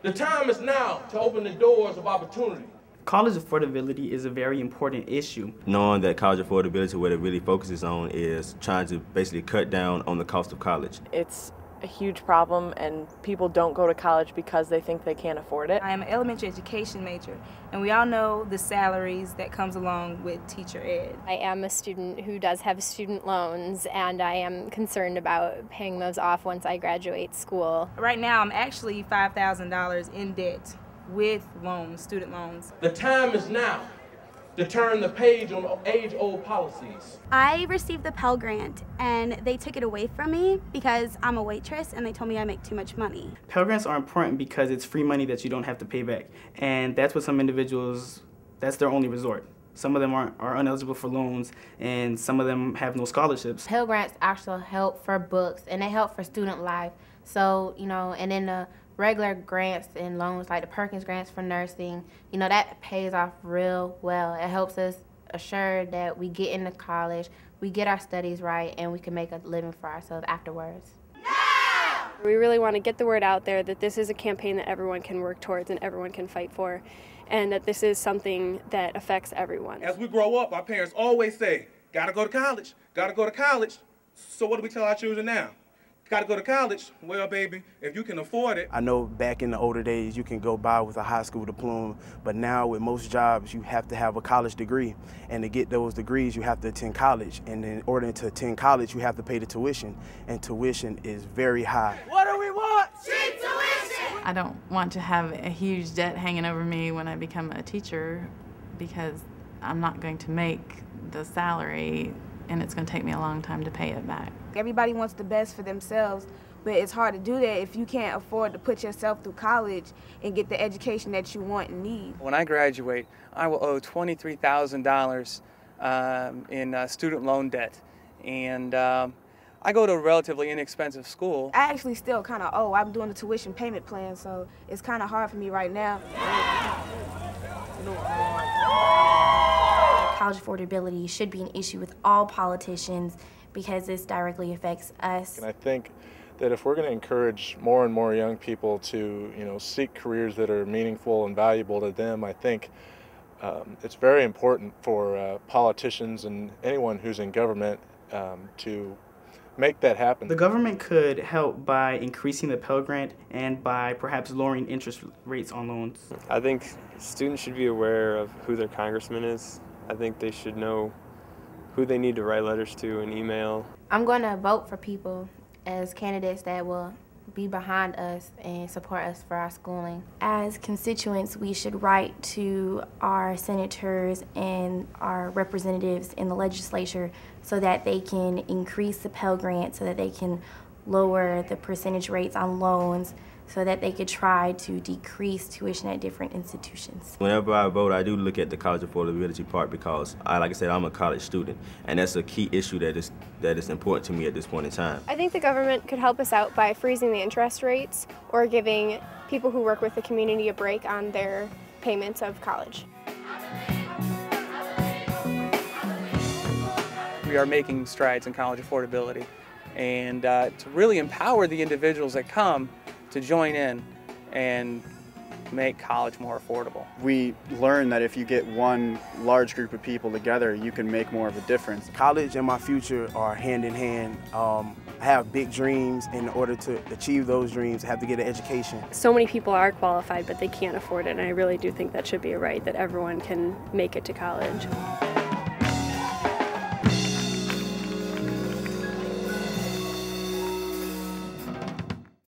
The time is now to open the doors of opportunity. College affordability is a very important issue. Knowing that college affordability, what it really focuses on is trying to basically cut down on the cost of college. It's a huge problem, and people don't go to college because they think they can't afford it. I am an elementary education major, and we all know the salaries that comes along with teacher ed. I am a student who does have student loans, and I am concerned about paying those off once I graduate school. Right now, I'm actually $5,000 in debt with loans, student loans. The time is now to turn the page on age-old policies. I received the Pell Grant, and they took it away from me because I'm a waitress, and they told me I make too much money. Pell Grants are important because it's free money that you don't have to pay back, and that's what some individuals, that's their only resort. Some of them are ineligible for loans, and some of them have no scholarships. Pell Grants actually help for books, and they help for student life. So, and then the regular grants and loans, like the Perkins grants for nursing, that pays off real well. It helps us assure that we get into college, we get our studies right, and we can make a living for ourselves afterwards. We really want to get the word out there that this is a campaign that everyone can work towards and everyone can fight for, and that this is something that affects everyone. As we grow up, our parents always say, gotta go to college, gotta go to college. So what do we tell our children now? Gotta go to college? Well, baby, if you can afford it. I know back in the older days you can go by with a high school diploma, but now with most jobs you have to have a college degree. And to get those degrees you have to attend college. And in order to attend college you have to pay the tuition. And tuition is very high. What do we want? Cheap tuition! I don't want to have a huge debt hanging over me when I become a teacher because I'm not going to make the salary and it's going to take me a long time to pay it back. Everybody wants the best for themselves, but it's hard to do that if you can't afford to put yourself through college and get the education that you want and need. When I graduate, I will owe $23,000 in student loan debt, and I go to a relatively inexpensive school. I actually still kind of owe. I'm doing the tuition payment plan, so it's kind of hard for me right now. College affordability should be an issue with all politicians because this directly affects us. And I think that if we're going to encourage more and more young people to, seek careers that are meaningful and valuable to them, I think it's very important for politicians and anyone who's in government to make that happen. The government could help by increasing the Pell Grant and by perhaps lowering interest rates on loans. I think students should be aware of who their congressman is. I think they should know who they need to write letters to and email. I'm going to vote for people as candidates that will be behind us and support us for our schooling. As constituents, we should write to our senators and our representatives in the legislature so that they can increase the Pell Grant, so that they can lower the percentage rates on loans, so that they could try to decrease tuition at different institutions. Whenever I vote, I do look at the college affordability part because, like I said, I'm a college student, and that's a key issue that is important to me at this point in time. I think the government could help us out by freezing the interest rates or giving people who work with the community a break on their payments of college. We are making strides in college affordability, and to really empower the individuals that come to join in and make college more affordable. We learned that if you get one large group of people together, you can make more of a difference. College and my future are hand in hand. I have big dreams. In order to achieve those dreams, I have to get an education. So many people are qualified, but they can't afford it, and I really do think that should be a right that everyone can make it to college.